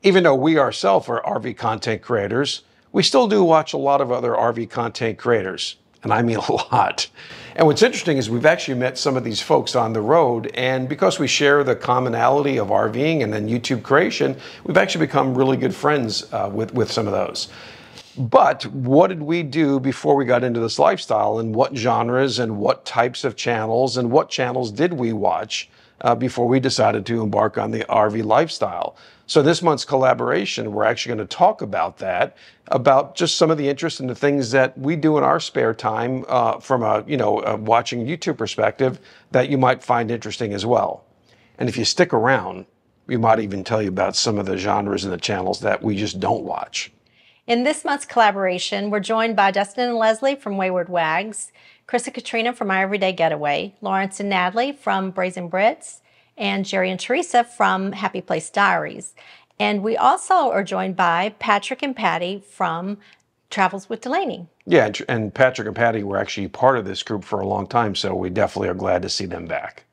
Even though we ourselves are RV content creators, we still do watch a lot of other RV content creators, and I mean a lot. And what's interesting is we've actually met some of these folks on the road, and because we share the commonality of RVing and then YouTube creation, we've actually become really good friends with some of those. But what did we do before we got into this lifestyle, and what genres and what types of channels and what channels did we watch before we decided to embark on the RV lifestyle? So this month's collaboration, we're actually going to talk about that, about just some of the interest in the things that we do in our spare time from a watching YouTube perspective that you might find interesting as well. And if you stick around, we might even tell you about some of the genres and the channels that we just don't watch. In this month's collaboration, we're joined by Dustin and Leslie from Wayward Wags, Chris and Katrina from My Everyday Getaway, Lawrence and Natalie from Brazen Brits, and Jerry and Teresa from Happy Place Diaries. And we also are joined by Patrick and Patty from Travels with Delaney. Yeah, and Patrick and Patty were actually part of this group for a long time, so we definitely are glad to see them back.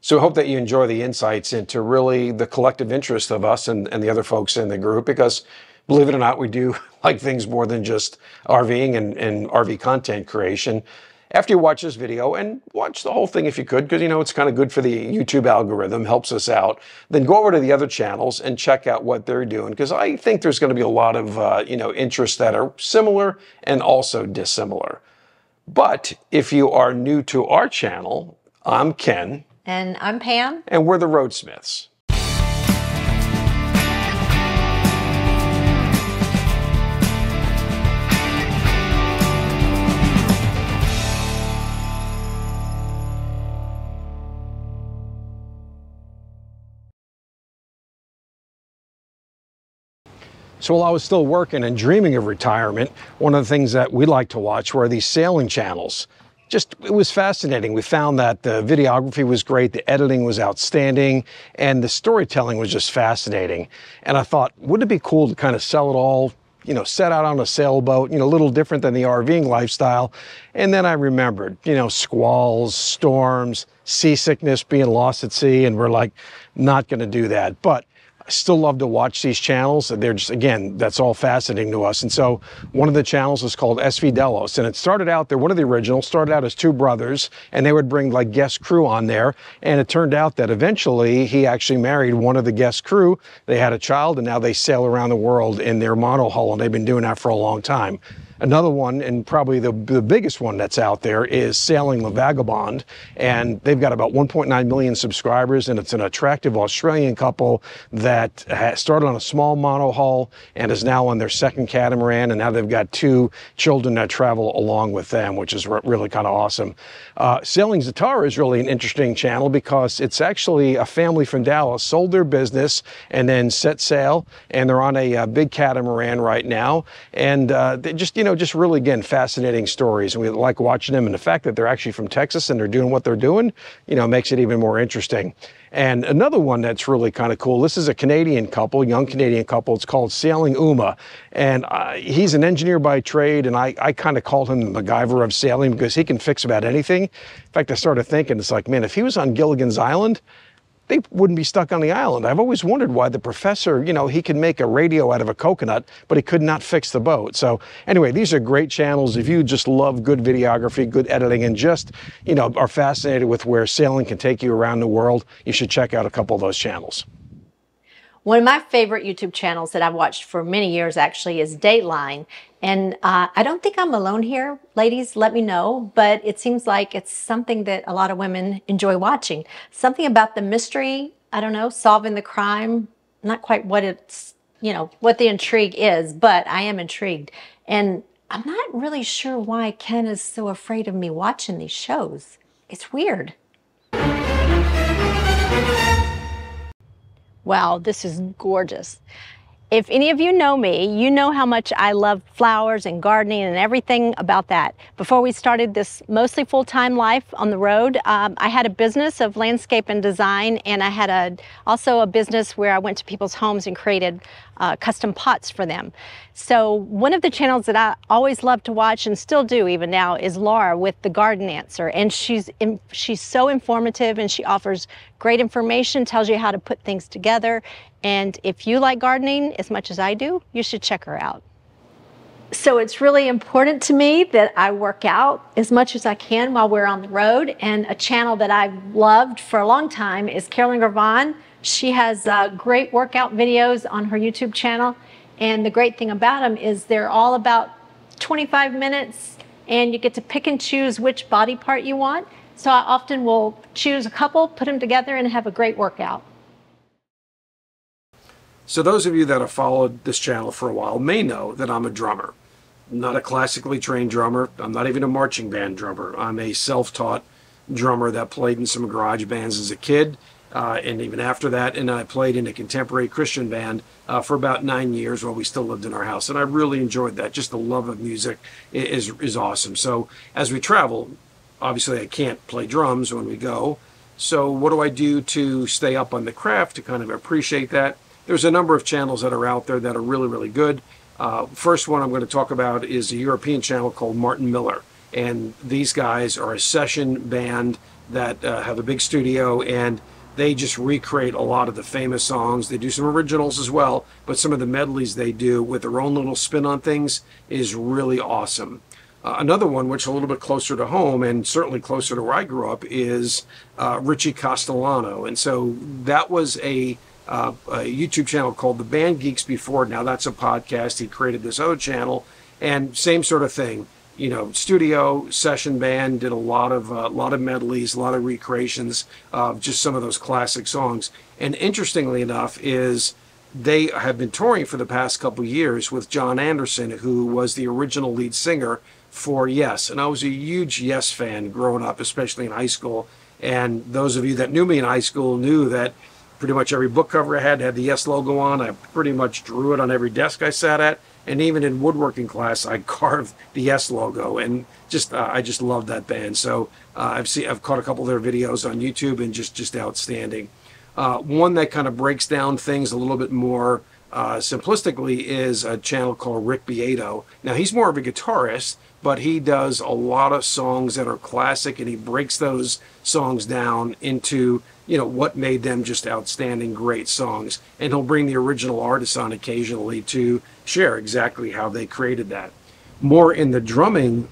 So I hope that you enjoy the insights into really the collective interest of us and the other folks in the group, because believe it or not, we do like things more than just RVing and RV content creation. After you watch this video, and watch the whole thing if you could, because it's kind of good for the YouTube algorithm, helps us out, then go over to the other channels and check out what they're doing, because I think there's going to be a lot of interests that are similar and also dissimilar. But if you are new to our channel, I'm Ken. And I'm Pam. And we're the RV'ing. So while I was still working and dreaming of retirement, one of the things that we like to watch were these sailing channels. It was fascinating. We found that the videography was great, the editing was outstanding, and the storytelling was just fascinating. And I thought, wouldn't it be cool to kind of sell it all, set out on a sailboat, a little different than the RVing lifestyle. And then I remembered, squalls, storms, seasickness, being lost at sea, and we're like, not going to do that. But I still love to watch these channels. They're just, again, that's all fascinating to us. And so one of the channels is called SV Delos, and it started out, they're one of the originals, started out as two brothers, and they would bring like guest crew on there. And it turned out that eventually he actually married one of the guest crew. They had a child, and now they sail around the world in their monohull, and they've been doing that for a long time. Another one, and probably the biggest one that's out there, is Sailing the Vagabond, and they've got about 1.9 million subscribers, and it's an attractive Australian couple that started on a small monohull and is now on their second catamaran, and now they've got two children that travel along with them, which is really kind of awesome. Sailing Zatara is really an interesting channel because it's actually a family from Dallas sold their business and then set sail, and they're on a big catamaran right now, and they just really, again, fascinating stories, and we like watching them, and the fact that they're actually from Texas and they're doing what they're doing, makes it even more interesting. And another one that's really kind of cool, this is a Canadian couple, young Canadian couple, it's called Sailing Uma, and he's an engineer by trade, and I kind of called him the MacGyver of sailing because he can fix about anything. In fact, I started thinking, it's like, man, if he was on Gilligan's Island, they wouldn't be stuck on the island. I've always wondered why the professor, he could make a radio out of a coconut, but he could not fix the boat. So anyway, these are great channels. If you just love good videography, good editing, and just, are fascinated with where sailing can take you around the world, you should check out a couple of those channels. One of my favorite YouTube channels that I've watched for many years actually is Dateline. And I don't think I'm alone here. Ladies, let me know. But it seems like it's something that a lot of women enjoy watching. Something about the mystery, I don't know, solving the crime. Not quite what it's, what the intrigue is, but I am intrigued. And I'm not really sure why Ken is so afraid of me watching these shows. It's weird. Wow, this is gorgeous. If any of you know me, you know how much I love flowers and gardening and everything about that. Before we started this mostly full-time life on the road, I had a business of landscape and design, and I had also a business where I went to people's homes and created custom pots for them. So one of the channels that I always love to watch and still do even now is Laura with The Garden Answer, and she's so informative, and she offers great information, tells you how to put things together, And if you like gardening as much as I do, you should check her out. So it's really important to me that I work out as much as I can while we're on the road. And a channel that I've loved for a long time is Carolyn Gravon. She has great workout videos on her YouTube channel. And the great thing about them is they're all about 25 minutes, and you get to pick and choose which body part you want. So I often will choose a couple, put them together, and have a great workout. So those of you that have followed this channel for a while may know that I'm a drummer. I'm not a classically trained drummer. I'm not even a marching band drummer. I'm a self-taught drummer that played in some garage bands as a kid, and even after that, and I played in a contemporary Christian band for about 9 years while we still lived in our house, and I really enjoyed that. Just the love of music is awesome. So as we travel, obviously I can't play drums when we go, so what do I do to stay up on the craft, to kind of appreciate that? There's a number of channels that are out there that are really, really good. First one I'm going to talk about is a European channel called Martin Miller. And these guys are a session band that have a big studio, and they just recreate a lot of the famous songs. They do some originals as well, but some of the medleys they do with their own little spin on things is really awesome. Another one, which is a little bit closer to home and certainly closer to where I grew up, is Richie Castellano. And so that was a YouTube channel called The Band Geeks before. Now that's a podcast. He created this other channel, and same sort of thing. You know, studio session band, did a lot of medleys, a lot of recreations of just some of those classic songs. And interestingly enough, is they have been touring for the past couple years with John Anderson, who was the original lead singer for Yes. And I was a huge Yes fan growing up, especially in high school. And those of you that knew me in high school knew that pretty much every book cover I had the Yes logo on. I pretty much drew it on every desk I sat at, and even in woodworking class, I carved the Yes logo, and just I just love that band. So I've caught a couple of their videos on YouTube, and just outstanding. One that kind of breaks down things a little bit more simplistically is a channel called Rick Beato. Now he's more of a guitarist, but he does a lot of songs that are classic, and he breaks those songs down into, you know, what made them just outstanding, great songs. And he'll bring the original artists on occasionally to share exactly how they created that. More in the drumming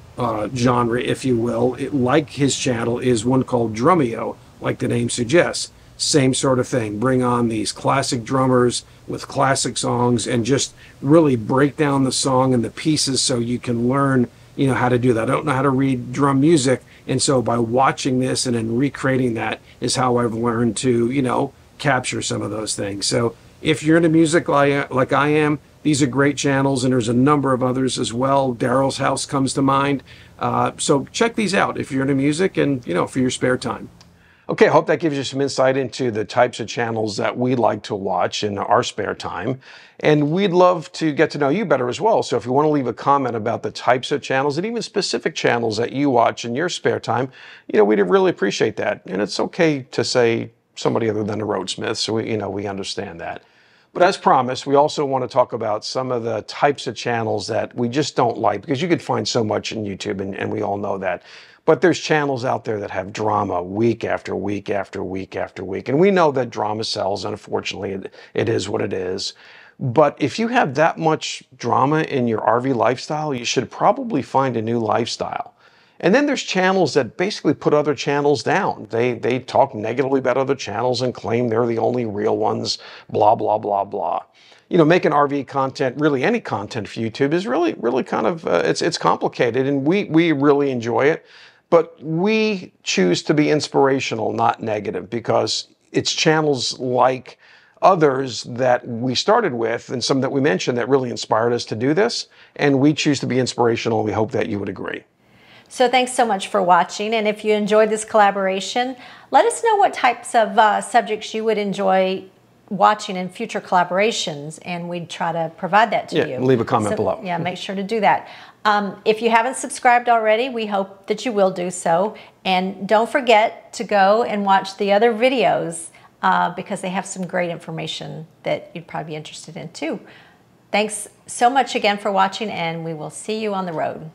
genre, if you will, like his channel, is one called Drumeo, like the name suggests. Same sort of thing. Bring on these classic drummers with classic songs and just really break down the song and the pieces so you can learn, you know, how to do that. I don't know how to read drum music, and so by watching this and then recreating that is how I've learned to, you know, capture some of those things. So if you're into music like I am, these are great channels, and there's a number of others as well. Daryl's House comes to mind. So check these out if you're into music and, you know, for your spare time. Okay, I hope that gives you some insight into the types of channels that we like to watch in our spare time. And we'd love to get to know you better as well. So if you want to leave a comment about the types of channels and even specific channels that you watch in your spare time, you know, we'd really appreciate that. And it's okay to say somebody other than the RV'ing, so we understand that. But as promised, we also want to talk about some of the types of channels that we just don't like, because you could find so much in YouTube, and we all know that. But there's channels out there that have drama week after week after week after week. And we know that drama sells, and unfortunately it is what it is. But if you have that much drama in your RV lifestyle, you should probably find a new lifestyle. And then there's channels that basically put other channels down. They talk negatively about other channels and claim they're the only real ones, blah, blah, blah, blah. You know, making RV content, really any content for YouTube, is really kind of, it's complicated, and we really enjoy it. But we choose to be inspirational, not negative, because it's channels like others that we started with and some that we mentioned that really inspired us to do this. And we choose to be inspirational, and we hope that you would agree. So thanks so much for watching. And if you enjoyed this collaboration, let us know what types of subjects you would enjoy watching in future collaborations, and we'd try to provide that to you. Yeah, leave a comment below. Yeah, make sure to do that. If you haven't subscribed already, we hope that you will do so. And don't forget to go and watch the other videos because they have some great information that you'd probably be interested in too. Thanks so much again for watching, and we will see you on the road.